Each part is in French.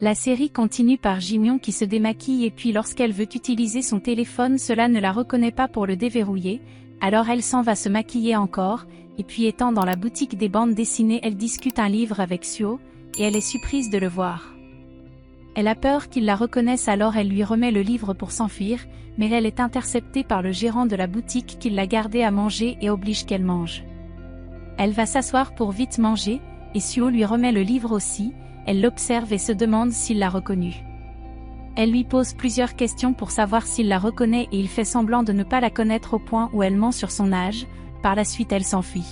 La série continue par Ji-myung qui se démaquille et puis lorsqu'elle veut utiliser son téléphone cela ne la reconnaît pas pour le déverrouiller, alors elle s'en va se maquiller encore, et puis étant dans la boutique des bandes dessinées elle discute un livre avec Suho, et elle est surprise de le voir. Elle a peur qu'il la reconnaisse alors elle lui remet le livre pour s'enfuir, mais elle est interceptée par le gérant de la boutique qui l'a gardée à manger et oblige qu'elle mange. Elle va s'asseoir pour vite manger, et Suho lui remet le livre aussi. Elle l'observe et se demande s'il l'a reconnue. Elle lui pose plusieurs questions pour savoir s'il la reconnaît et il fait semblant de ne pas la connaître au point où elle ment sur son âge, par la suite elle s'enfuit.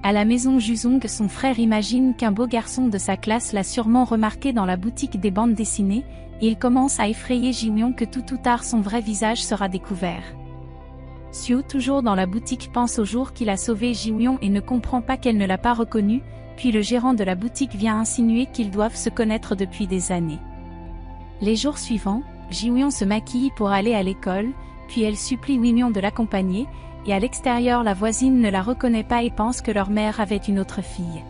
À la maison Jusung, son frère imagine qu'un beau garçon de sa classe l'a sûrement remarqué dans la boutique des bandes dessinées, et il commence à effrayer Ji-myung que tout ou tard son vrai visage sera découvert. Suho, toujours dans la boutique, pense au jour qu'il a sauvé Ji-myung et ne comprend pas qu'elle ne l'a pas reconnu. Puis le gérant de la boutique vient insinuer qu'ils doivent se connaître depuis des années. Les jours suivants, Ji-myung se maquille pour aller à l'école, puis elle supplie Wi-myung de l'accompagner, et à l'extérieur la voisine ne la reconnaît pas et pense que leur mère avait une autre fille.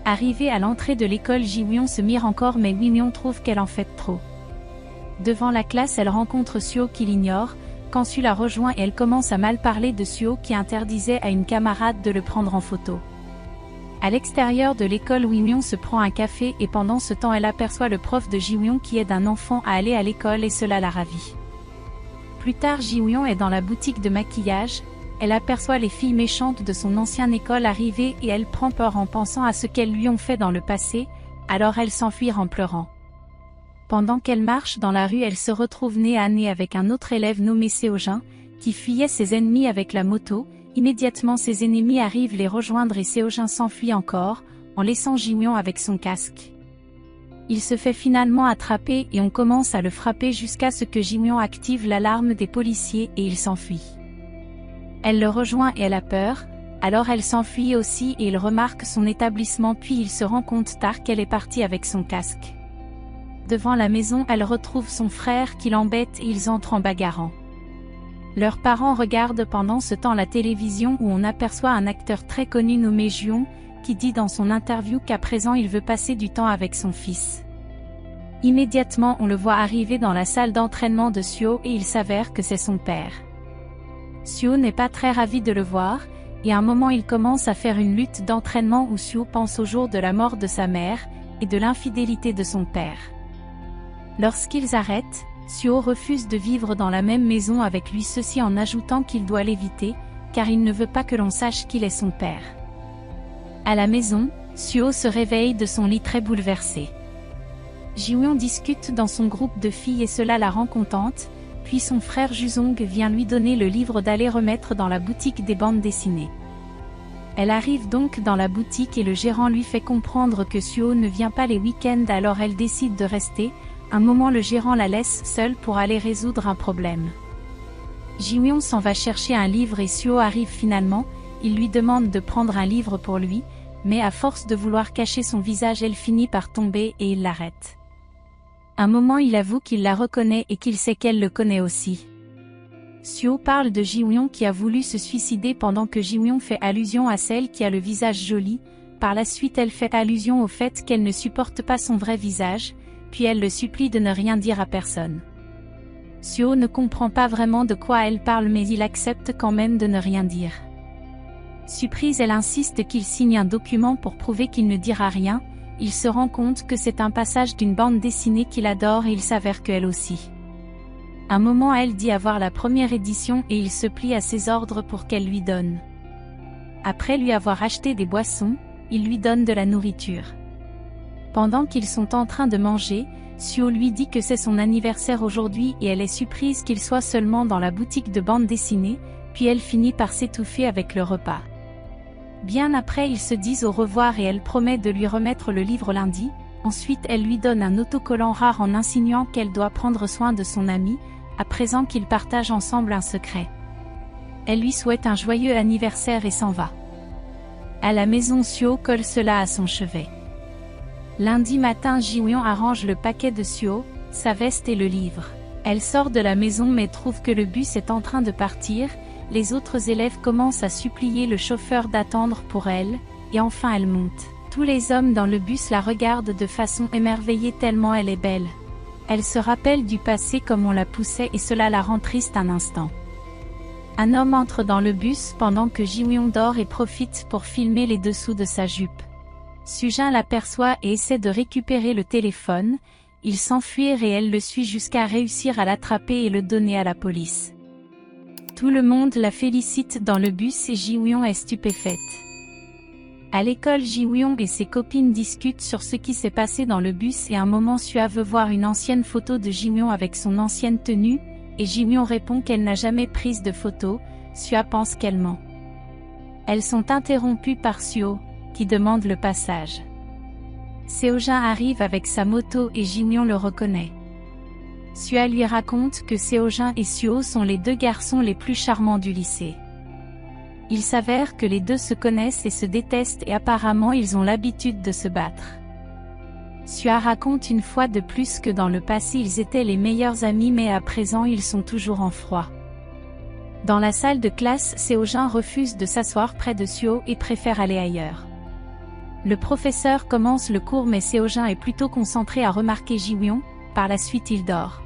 Arrivée à l'entrée de l'école, Ji-myung se mire encore mais Wi-myung trouve qu'elle en fait trop. Devant la classe elle rencontre Suho qui l'ignore, quand Suho la rejoint et elle commence à mal parler de Suho qui interdisait à une camarade de le prendre en photo. À l'extérieur de l'école, Wi-myung se prend un café et pendant ce temps elle aperçoit le prof de Ji-myung qui aide un enfant à aller à l'école et cela la ravit. Plus tard, Ji-myung est dans la boutique de maquillage, elle aperçoit les filles méchantes de son ancienne école arriver et elle prend peur en pensant à ce qu'elles lui ont fait dans le passé, alors elle s'enfuit en pleurant. Pendant qu'elle marche dans la rue, elle se retrouve nez à nez avec un autre élève nommé Seo-jin, qui fuyait ses ennemis avec la moto. Immédiatement ses ennemis arrivent les rejoindre et Seo-jin s'enfuit encore, en laissant Ji-myung avec son casque. Il se fait finalement attraper et on commence à le frapper jusqu'à ce que Ji-myung active l'alarme des policiers et il s'enfuit. Elle le rejoint et elle a peur, alors elle s'enfuit aussi et il remarque son établissement puis il se rend compte tard qu'elle est partie avec son casque. Devant la maison elle retrouve son frère qui l'embête et ils entrent en bagarrant. Leurs parents regardent pendant ce temps la télévision où on aperçoit un acteur très connu nommé Ju-hong, qui dit dans son interview qu'à présent il veut passer du temps avec son fils. Immédiatement on le voit arriver dans la salle d'entraînement de Suho et il s'avère que c'est son père. Suho n'est pas très ravi de le voir, et à un moment il commence à faire une lutte d'entraînement où Suho pense au jour de la mort de sa mère, et de l'infidélité de son père. Lorsqu'ils arrêtent, Suho refuse de vivre dans la même maison avec lui, ceci en ajoutant qu'il doit l'éviter, car il ne veut pas que l'on sache qu'il est son père. À la maison, Suho se réveille de son lit très bouleversé. Ji-myung discute dans son groupe de filles et cela la rend contente, puis son frère Jusung vient lui donner le livre d'aller remettre dans la boutique des bandes dessinées. Elle arrive donc dans la boutique et le gérant lui fait comprendre que Suho ne vient pas les week-ends alors elle décide de rester. Un moment le gérant la laisse seule pour aller résoudre un problème. Ji-myung s'en va chercher un livre et Suho arrive finalement, il lui demande de prendre un livre pour lui, mais à force de vouloir cacher son visage elle finit par tomber et il l'arrête. Un moment il avoue qu'il la reconnaît et qu'il sait qu'elle le connaît aussi. Suho parle de Ji-myung qui a voulu se suicider pendant que Ji-myung fait allusion à celle qui a le visage joli, par la suite elle fait allusion au fait qu'elle ne supporte pas son vrai visage, puis elle le supplie de ne rien dire à personne. Suho ne comprend pas vraiment de quoi elle parle mais il accepte quand même de ne rien dire. Surprise, elle insiste qu'il signe un document pour prouver qu'il ne dira rien, il se rend compte que c'est un passage d'une bande dessinée qu'il adore et il s'avère qu'elle aussi. Un moment elle dit avoir la première édition et il se plie à ses ordres pour qu'elle lui donne. Après lui avoir acheté des boissons, il lui donne de la nourriture. Pendant qu'ils sont en train de manger, Suho lui dit que c'est son anniversaire aujourd'hui et elle est surprise qu'il soit seulement dans la boutique de bande dessinée, puis elle finit par s'étouffer avec le repas. Bien après ils se disent au revoir et elle promet de lui remettre le livre lundi, ensuite elle lui donne un autocollant rare en insinuant qu'elle doit prendre soin de son ami, à présent qu'ils partagent ensemble un secret. Elle lui souhaite un joyeux anniversaire et s'en va. À la maison Suho colle cela à son chevet. Lundi matin Ji-myung arrange le paquet de Suho, sa veste et le livre. Elle sort de la maison mais trouve que le bus est en train de partir, les autres élèves commencent à supplier le chauffeur d'attendre pour elle, et enfin elle monte. Tous les hommes dans le bus la regardent de façon émerveillée tellement elle est belle. Elle se rappelle du passé comme on la poussait et cela la rend triste un instant. Un homme entre dans le bus pendant que Ji-Wyon dort et profite pour filmer les dessous de sa jupe. Sujin l'aperçoit et essaie de récupérer le téléphone, il s'enfuit et elle le suit jusqu'à réussir à l'attraper et le donner à la police. Tout le monde la félicite dans le bus et Ji-Wyon est stupéfaite. À l'école, Ji-Wyon et ses copines discutent sur ce qui s'est passé dans le bus et à un moment Sua veut voir une ancienne photo de Ji-Wyon avec son ancienne tenue, et Ji-Wyon répond qu'elle n'a jamais prise de photo. Sua pense qu'elle ment. Elles sont interrompues par Suho, qui demande le passage. Seo-jin arrive avec sa moto et Ji-Wyon le reconnaît. Sua lui raconte que Seo-jin et Suho sont les deux garçons les plus charmants du lycée. Il s'avère que les deux se connaissent et se détestent et apparemment ils ont l'habitude de se battre. Sua raconte une fois de plus que dans le passé ils étaient les meilleurs amis mais à présent ils sont toujours en froid. Dans la salle de classe, Seo-jin refuse de s'asseoir près de Suho et préfère aller ailleurs. Le professeur commence le cours mais Seo-jin est plutôt concentré à remarquer Ji-Wyon, par la suite il dort.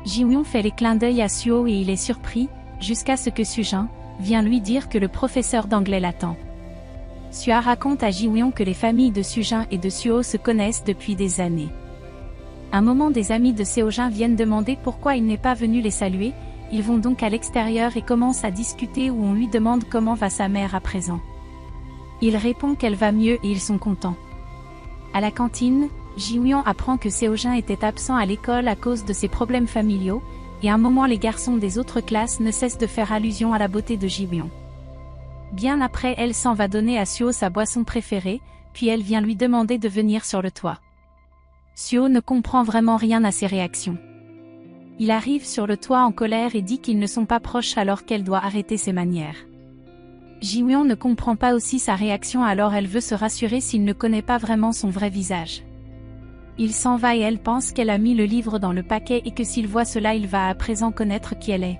Ji-Wyon fait les clins d'œil à Suho et il est surpris, jusqu'à ce que Sujin vient lui dire que le professeur d'anglais l'attend. Sua raconte à Ji-Wyon que les familles de Sujin et de Suho se connaissent depuis des années. Un moment des amis de Seo-jin viennent demander pourquoi il n'est pas venu les saluer, ils vont donc à l'extérieur et commencent à discuter où on lui demande comment va sa mère à présent. Il répond qu'elle va mieux et ils sont contents. À la cantine, Ji-Wyon apprend que Seo-jin était absent à l'école à cause de ses problèmes familiaux, et à un moment les garçons des autres classes ne cessent de faire allusion à la beauté de Ji-Wyon. Bien après elle s'en va donner à Suho sa boisson préférée, puis elle vient lui demander de venir sur le toit. Suho ne comprend vraiment rien à ses réactions. Il arrive sur le toit en colère et dit qu'ils ne sont pas proches alors qu'elle doit arrêter ses manières. Ji-Wyon ne comprend pas aussi sa réaction alors elle veut se rassurer s'il ne connaît pas vraiment son vrai visage. Il s'en va et elle pense qu'elle a mis le livre dans le paquet et que s'il voit cela il va à présent connaître qui elle est.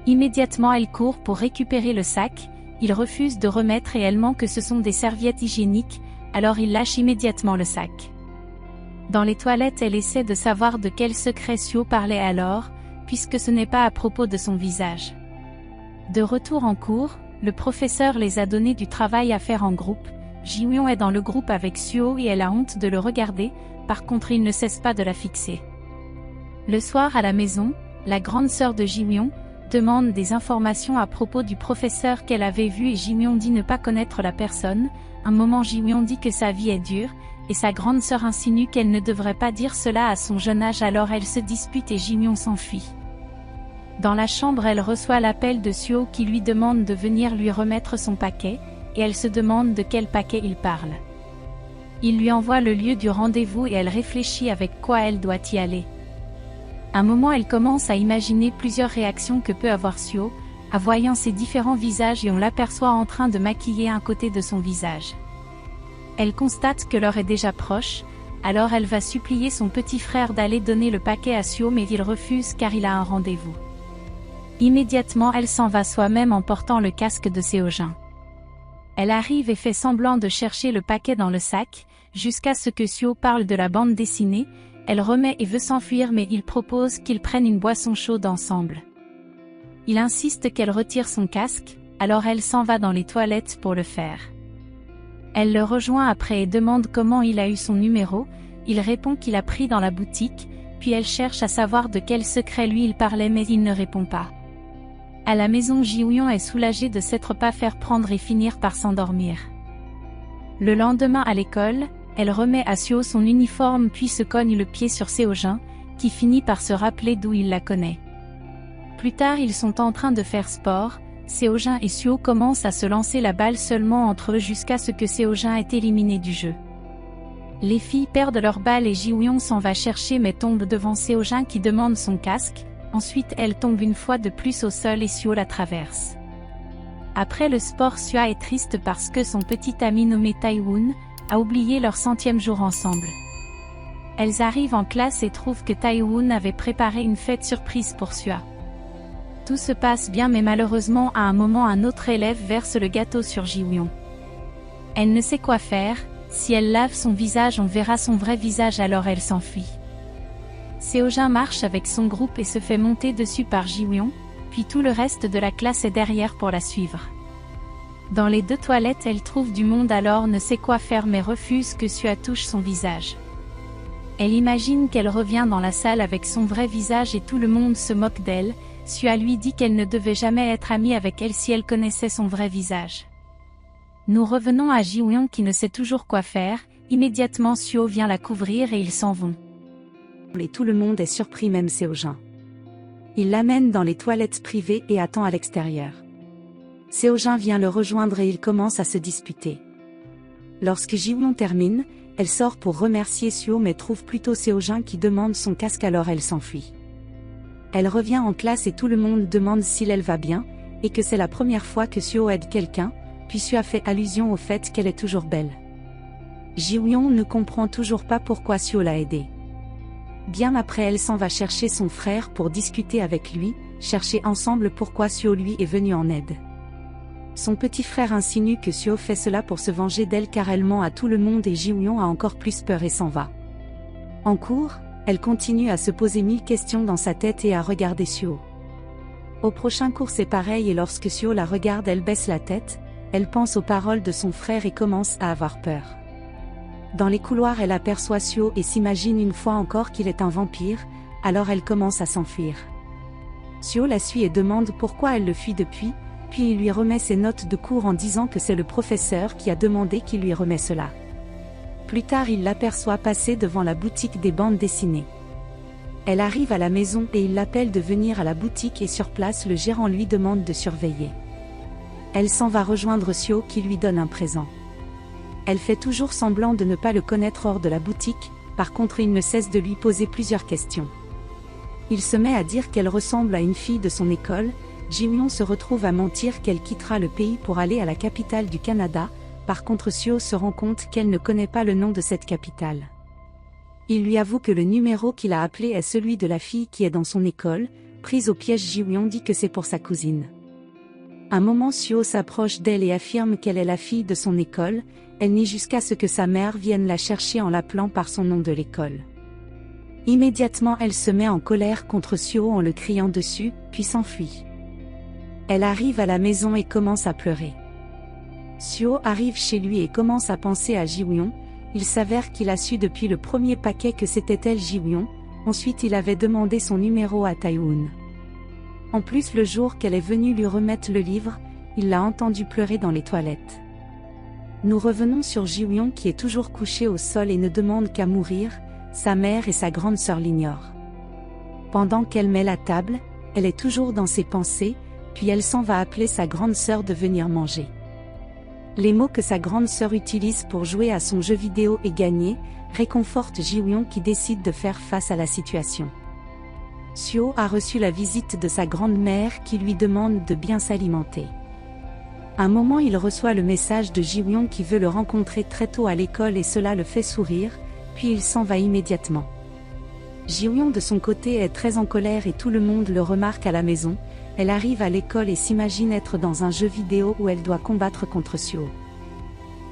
Immédiatement elle court pour récupérer le sac, il refuse de remettre et elle ment que ce sont des serviettes hygiéniques, alors il lâche immédiatement le sac. Dans les toilettes elle essaie de savoir de quel secret Suho parlait alors, puisque ce n'est pas à propos de son visage. De retour en cours, le professeur les a donné du travail à faire en groupe, Ji-Wyon est dans le groupe avec Suho et elle a honte de le regarder, par contre il ne cesse pas de la fixer. Le soir à la maison, la grande sœur de Ji-Wyon demande des informations à propos du professeur qu'elle avait vu et Ji-Wyon dit ne pas connaître la personne. Un moment Ji-Wyon dit que sa vie est dure, et sa grande sœur insinue qu'elle ne devrait pas dire cela à son jeune âge alors elle se dispute et Ji-Wyon s'enfuit. Dans la chambre elle reçoit l'appel de Suho qui lui demande de venir lui remettre son paquet, et elle se demande de quel paquet il parle. Il lui envoie le lieu du rendez-vous et elle réfléchit avec quoi elle doit y aller. Un moment elle commence à imaginer plusieurs réactions que peut avoir Suho, en voyant ses différents visages et on l'aperçoit en train de maquiller un côté de son visage. Elle constate que l'heure est déjà proche, alors elle va supplier son petit frère d'aller donner le paquet à Suho mais il refuse car il a un rendez-vous. Immédiatement elle s'en va soi-même en portant le casque de Seo-jin. Elle arrive et fait semblant de chercher le paquet dans le sac, jusqu'à ce que Suho parle de la bande dessinée, elle remet et veut s'enfuir mais il propose qu'ils prennent une boisson chaude ensemble. Il insiste qu'elle retire son casque, alors elle s'en va dans les toilettes pour le faire. Elle le rejoint après et demande comment il a eu son numéro, il répond qu'il a pris dans la boutique, puis elle cherche à savoir de quel secret lui il parlait mais il ne répond pas. À la maison Ji-Wyon est soulagée de s'être pas faire prendre et finir par s'endormir. Le lendemain à l'école, elle remet à Suho son uniforme puis se cogne le pied sur Seo-jin, qui finit par se rappeler d'où il la connaît. Plus tard ils sont en train de faire sport, Seo-jin et Suho commencent à se lancer la balle seulement entre eux jusqu'à ce que Seo-jin est éliminé du jeu. Les filles perdent leur balle et Ji-Wyon s'en va chercher mais tombe devant Seo-jin qui demande son casque, ensuite elle tombe une fois de plus au sol et Suho la traverse. Après le sport Sua est triste parce que son petit ami nommé Tae-woon a oublié leur 100e jour ensemble. Elles arrivent en classe et trouvent que Tae-woon avait préparé une fête surprise pour Sua. Tout se passe bien mais malheureusement à un moment un autre élève verse le gâteau sur Ji-Wyon. Elle ne sait quoi faire, si elle lave son visage on verra son vrai visage alors elle s'enfuit. Seojin marche avec son groupe et se fait monter dessus par Ji-won, puis tout le reste de la classe est derrière pour la suivre. Dans les 2 toilettes elle trouve du monde alors ne sait quoi faire mais refuse que Sua touche son visage. Elle imagine qu'elle revient dans la salle avec son vrai visage et tout le monde se moque d'elle. Sua lui dit qu'elle ne devait jamais être amie avec elle si elle connaissait son vrai visage. Nous revenons à Ji-won qui ne sait toujours quoi faire, immédiatement Suho vient la couvrir et ils s'en vont. Et tout le monde est surpris même Seojin. Il l'amène dans les toilettes privées et attend à l'extérieur. Seojin vient le rejoindre et ils commencent à se disputer. Lorsque Ji-won termine, elle sort pour remercier Suho mais trouve plutôt Seojin qui demande son casque alors elle s'enfuit. Elle revient en classe et tout le monde demande si elle va bien, et que c'est la première fois que Suho aide quelqu'un, puis Suho fait allusion au fait qu'elle est toujours belle. Ji-won ne comprend toujours pas pourquoi Suho l'a aidée. Bien après elle s'en va chercher son frère pour discuter avec lui, chercher ensemble pourquoi Suho lui est venu en aide. Son petit frère insinue que Suho fait cela pour se venger d'elle car elle ment à tout le monde et Ji-won a encore plus peur et s'en va. En cours, elle continue à se poser 1000 questions dans sa tête et à regarder Suho. Au prochain cours c'est pareil et lorsque Suho la regarde elle baisse la tête, elle pense aux paroles de son frère et commence à avoir peur. Dans les couloirs elle aperçoit Suho et s'imagine une fois encore qu'il est un vampire, alors elle commence à s'enfuir. Suho la suit et demande pourquoi elle le fuit depuis, puis il lui remet ses notes de cours en disant que c'est le professeur qui a demandé qu'il lui remet cela. Plus tard il l'aperçoit passer devant la boutique des bandes dessinées. Elle arrive à la maison et il l'appelle de venir à la boutique et sur place le gérant lui demande de surveiller. Elle s'en va rejoindre Suho qui lui donne un présent. Elle fait toujours semblant de ne pas le connaître hors de la boutique, par contre il ne cesse de lui poser plusieurs questions. Il se met à dire qu'elle ressemble à une fille de son école. Ji-won se retrouve à mentir qu'elle quittera le pays pour aller à la capitale du Canada, par contre Suho se rend compte qu'elle ne connaît pas le nom de cette capitale. Il lui avoue que le numéro qu'il a appelé est celui de la fille qui est dans son école, prise au piège Ji-won dit que c'est pour sa cousine. Un moment Suho s'approche d'elle et affirme qu'elle est la fille de son école, elle nie jusqu'à ce que sa mère vienne la chercher en l'appelant par son nom de l'école. Immédiatement elle se met en colère contre Suho en le criant dessus, puis s'enfuit. Elle arrive à la maison et commence à pleurer. Suho arrive chez lui et commence à penser à Ji-won. Il s'avère qu'il a su depuis le premier paquet que c'était elle Ji-won, ensuite il avait demandé son numéro à Tae-woon. En plus le jour qu'elle est venue lui remettre le livre, il l'a entendu pleurer dans les toilettes. Nous revenons sur Ji-won qui est toujours couché au sol et ne demande qu'à mourir, sa mère et sa grande sœur l'ignorent. Pendant qu'elle met la table, elle est toujours dans ses pensées, puis elle s'en va appeler sa grande sœur de venir manger. Les mots que sa grande sœur utilise pour jouer à son jeu vidéo et gagner, réconfortent Ji-won qui décide de faire face à la situation. Suho a reçu la visite de sa grande-mère qui lui demande de bien s'alimenter. Un moment il reçoit le message de Ji-won qui veut le rencontrer très tôt à l'école et cela le fait sourire, puis il s'en va immédiatement. Ji-won de son côté est très en colère et tout le monde le remarque à la maison. Elle arrive à l'école et s'imagine être dans un jeu vidéo où elle doit combattre contre Suho.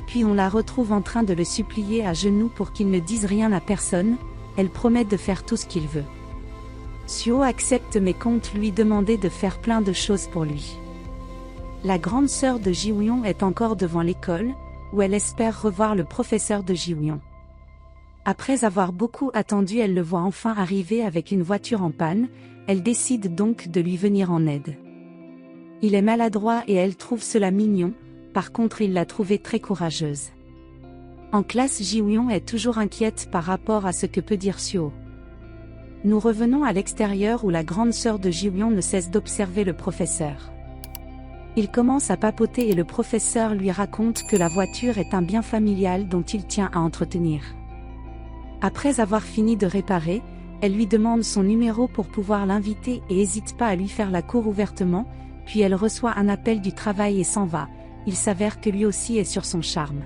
Puis on la retrouve en train de le supplier à genoux pour qu'il ne dise rien à personne, elle promet de faire tout ce qu'il veut. Suho accepte mais compte lui demander de faire plein de choses pour lui. La grande sœur de Ji-won est encore devant l'école, où elle espère revoir le professeur de Ji-won. Après avoir beaucoup attendu elle le voit enfin arriver avec une voiture en panne, elle décide donc de lui venir en aide. Il est maladroit et elle trouve cela mignon, par contre il l'a trouvée très courageuse. En classe Ji-won est toujours inquiète par rapport à ce que peut dire Suho. Nous revenons à l'extérieur où la grande sœur de Ji-won ne cesse d'observer le professeur. Il commence à papoter et le professeur lui raconte que la voiture est un bien familial dont il tient à entretenir. Après avoir fini de réparer, elle lui demande son numéro pour pouvoir l'inviter et hésite pas à lui faire la cour ouvertement, puis elle reçoit un appel du travail et s'en va, il s'avère que lui aussi est sur son charme.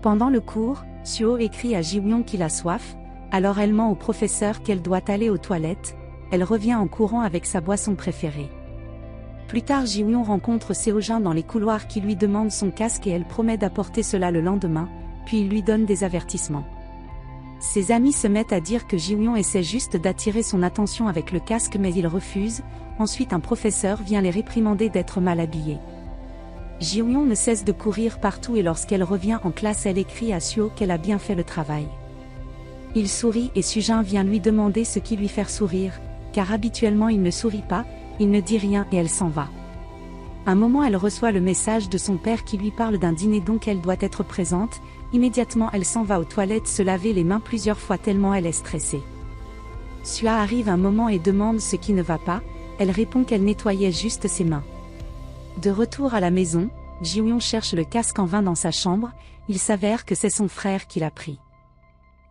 Pendant le cours, Suho écrit à Ji-won qu'il a soif, alors elle ment au professeur qu'elle doit aller aux toilettes, elle revient en courant avec sa boisson préférée. Plus tard, Ji-Won rencontre Seo-jin dans les couloirs qui lui demande son casque et elle promet d'apporter cela le lendemain, puis il lui donne des avertissements. Ses amis se mettent à dire que Ji-Won essaie juste d'attirer son attention avec le casque mais il refuse. Ensuite un professeur vient les réprimander d'être mal habillés. Ji-Won ne cesse de courir partout et lorsqu'elle revient en classe elle écrit à Suho qu'elle a bien fait le travail. Il sourit et Sujin vient lui demander ce qui lui fait sourire, car habituellement il ne sourit pas, il ne dit rien et elle s'en va. Un moment elle reçoit le message de son père qui lui parle d'un dîner donc elle doit être présente, immédiatement elle s'en va aux toilettes se laver les mains plusieurs fois tellement elle est stressée. Sua arrive un moment et demande ce qui ne va pas, elle répond qu'elle nettoyait juste ses mains. De retour à la maison, Ji-Won cherche le casque en vain dans sa chambre, il s'avère que c'est son frère qui l'a pris.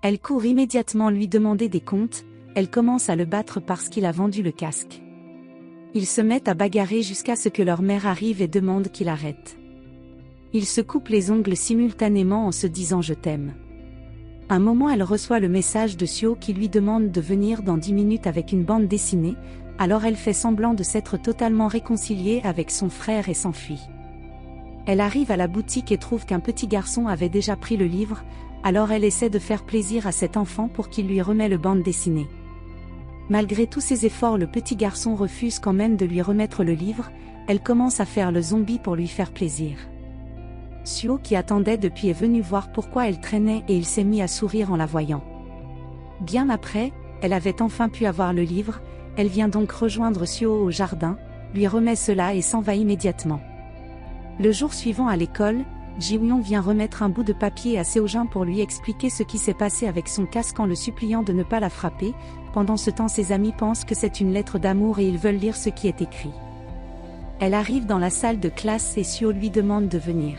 Elle court immédiatement lui demander des comptes, elle commence à le battre parce qu'il a vendu le casque. Ils se mettent à bagarrer jusqu'à ce que leur mère arrive et demande qu'il arrête. Ils se coupent les ongles simultanément en se disant « je t'aime ». Un moment elle reçoit le message de Suho qui lui demande de venir dans 10 minutes avec une bande dessinée, alors elle fait semblant de s'être totalement réconciliée avec son frère et s'enfuit. Elle arrive à la boutique et trouve qu'un petit garçon avait déjà pris le livre, alors elle essaie de faire plaisir à cet enfant pour qu'il lui remette le bande dessinée. Malgré tous ses efforts le petit garçon refuse quand même de lui remettre le livre, elle commence à faire le zombie pour lui faire plaisir. Suho qui attendait depuis est venu voir pourquoi elle traînait et il s'est mis à sourire en la voyant. Bien après, elle avait enfin pu avoir le livre, elle vient donc rejoindre Suho au jardin, lui remet cela et s'en va immédiatement. Le jour suivant à l'école, Ji-Won vient remettre un bout de papier à Seo-jin pour lui expliquer ce qui s'est passé avec son casque en le suppliant de ne pas la frapper. Pendant ce temps ses amis pensent que c'est une lettre d'amour et ils veulent lire ce qui est écrit. Elle arrive dans la salle de classe et Suho lui demande de venir.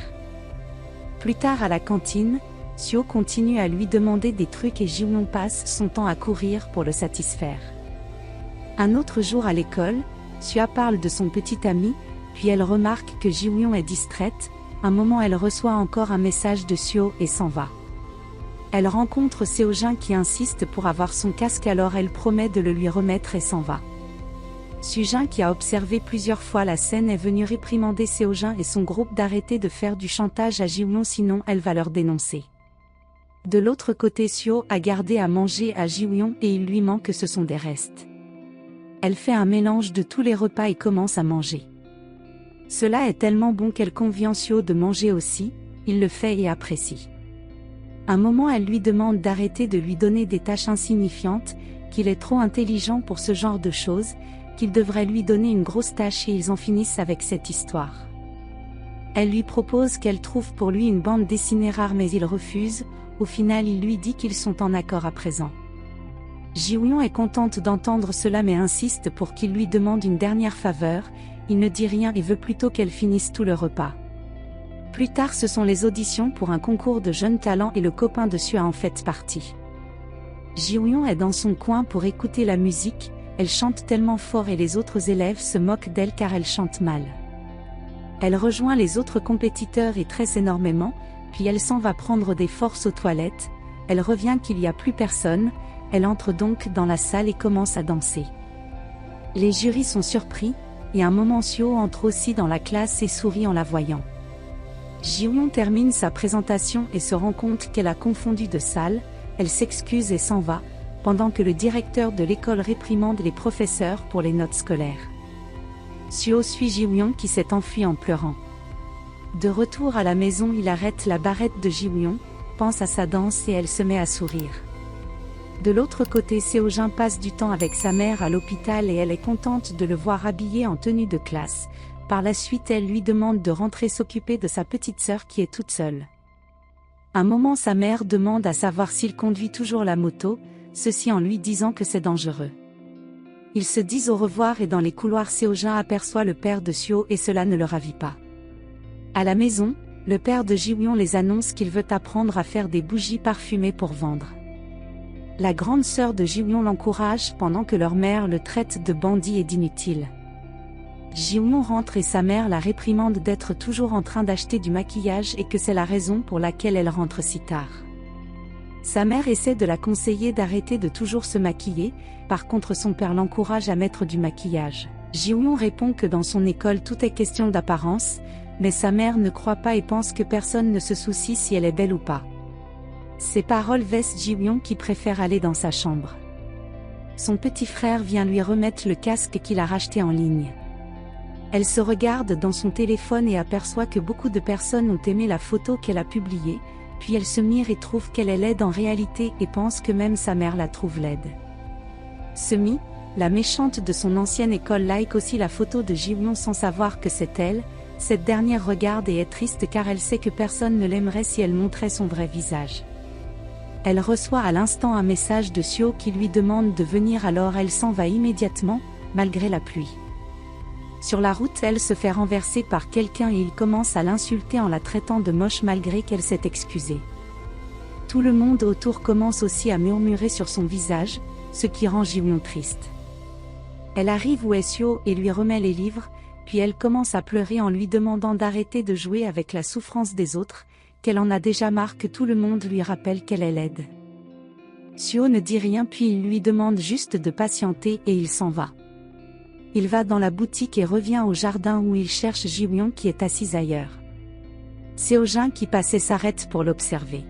Plus tard à la cantine, Suho continue à lui demander des trucs et Ji-Won passe son temps à courir pour le satisfaire. Un autre jour à l'école, Sua parle de son petit ami, puis elle remarque que Ji-Won est distraite. Un moment elle reçoit encore un message de Suho et s'en va. Elle rencontre Seo-jin qui insiste pour avoir son casque alors elle promet de le lui remettre et s'en va. Sujin qui a observé plusieurs fois la scène est venu réprimander Seo-jin et son groupe d'arrêter de faire du chantage à Ji-Won sinon elle va leur dénoncer. De l'autre côté Suho a gardé à manger à Ji-Won et il lui manque que ce sont des restes. Elle fait un mélange de tous les repas et commence à manger. Cela est tellement bon qu'elle convient Suho de manger aussi, il le fait et apprécie. Un moment elle lui demande d'arrêter de lui donner des tâches insignifiantes, qu'il est trop intelligent pour ce genre de choses, qu'il devrait lui donner une grosse tâche et ils en finissent avec cette histoire. Elle lui propose qu'elle trouve pour lui une bande dessinée rare mais il refuse, au final il lui dit qu'ils sont en accord à présent. Ji-Won est contente d'entendre cela mais insiste pour qu'il lui demande une dernière faveur, il ne dit rien et veut plutôt qu'elle finisse tout le repas. Plus tard ce sont les auditions pour un concours de jeunes talents et le copain de Sua en fait partie. Ji-Won est dans son coin pour écouter la musique, elle chante tellement fort et les autres élèves se moquent d'elle car elle chante mal. Elle rejoint les autres compétiteurs et tresse énormément, puis elle s'en va prendre des forces aux toilettes, elle revient qu'il n'y a plus personne, elle entre donc dans la salle et commence à danser. Les jurys sont surpris, et un moment Suho entre aussi dans la classe et sourit en la voyant. Ji-Won termine sa présentation et se rend compte qu'elle a confondu de salle, elle s'excuse et s'en va, pendant que le directeur de l'école réprimande les professeurs pour les notes scolaires. Suho suit Ji-Won qui s'est enfui en pleurant. De retour à la maison il arrête la barrette de Ji-Won, pense à sa danse et elle se met à sourire. De l'autre côté Seo-jin passe du temps avec sa mère à l'hôpital et elle est contente de le voir habillé en tenue de classe. Par la suite elle lui demande de rentrer s'occuper de sa petite sœur qui est toute seule. Un moment sa mère demande à savoir s'il conduit toujours la moto, ceci en lui disant que c'est dangereux. Ils se disent au revoir et dans les couloirs Seo-jin aperçoit le père de Suho et cela ne le ravit pas. À la maison, le père de Ji-Won les annonce qu'il veut apprendre à faire des bougies parfumées pour vendre. La grande sœur de Ji-Won l'encourage pendant que leur mère le traite de bandit et d'inutile. Ji-Won rentre et sa mère la réprimande d'être toujours en train d'acheter du maquillage et que c'est la raison pour laquelle elle rentre si tard. Sa mère essaie de la conseiller d'arrêter de toujours se maquiller, par contre son père l'encourage à mettre du maquillage. Ji-Yoon répond que dans son école tout est question d'apparence, mais sa mère ne croit pas et pense que personne ne se soucie si elle est belle ou pas. Ces paroles vexent Ji-Yoon qui préfère aller dans sa chambre. Son petit frère vient lui remettre le casque qu'il a racheté en ligne. Elle se regarde dans son téléphone et aperçoit que beaucoup de personnes ont aimé la photo qu'elle a publiée, puis elle se mire et trouve qu'elle est laide en réalité et pense que même sa mère la trouve laide. Semi, la méchante de son ancienne école, like aussi la photo de Ji-Yoon sans savoir que c'est elle. Cette dernière regarde et est triste car elle sait que personne ne l'aimerait si elle montrait son vrai visage. Elle reçoit à l'instant un message de Seo qui lui demande de venir, alors elle s'en va immédiatement, malgré la pluie. Sur la route, elle se fait renverser par quelqu'un et il commence à l'insulter en la traitant de moche malgré qu'elle s'est excusée. Tout le monde autour commence aussi à murmurer sur son visage, ce qui rend Ji-Yoon triste. Elle arrive où est Seo et lui remet les livres, puis elle commence à pleurer en lui demandant d'arrêter de jouer avec la souffrance des autres, qu'elle en a déjà marre que tout le monde lui rappelle qu'elle est laide. Seo ne dit rien puis il lui demande juste de patienter et il s'en va. Il va dans la boutique et revient au jardin où il cherche Ji-Yoon qui est assise ailleurs. Seo-jin qui passait s'arrête pour l'observer.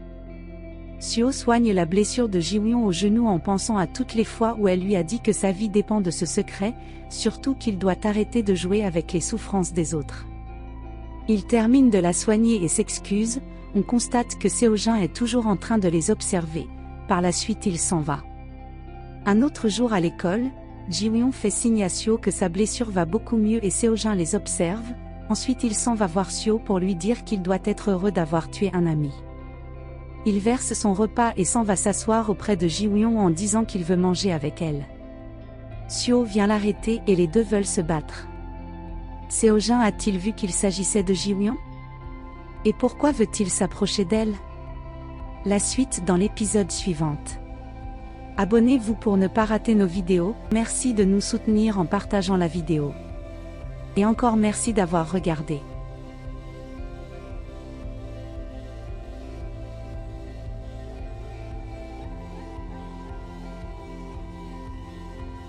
Seo soigne la blessure de Ji-Yoon au genou en pensant à toutes les fois où elle lui a dit que sa vie dépend de ce secret, surtout qu'il doit arrêter de jouer avec les souffrances des autres. Il termine de la soigner et s'excuse. On constate que Seo-jin est toujours en train de les observer, par la suite il s'en va. Un autre jour à l'école, Ji-Yoon fait signe à Seo que sa blessure va beaucoup mieux et Seo-jin les observe, ensuite il s'en va voir Seo pour lui dire qu'il doit être heureux d'avoir tué un ami. Il verse son repas et s'en va s'asseoir auprès de Ji-Yoon en disant qu'il veut manger avec elle. Seo vient l'arrêter et les deux veulent se battre. Seo-jin a-t-il vu qu'il s'agissait de Ji-Yoon ? Et pourquoi veut-il s'approcher d'elle? La suite dans l'épisode suivant. Abonnez-vous pour ne pas rater nos vidéos, merci de nous soutenir en partageant la vidéo. Et encore merci d'avoir regardé.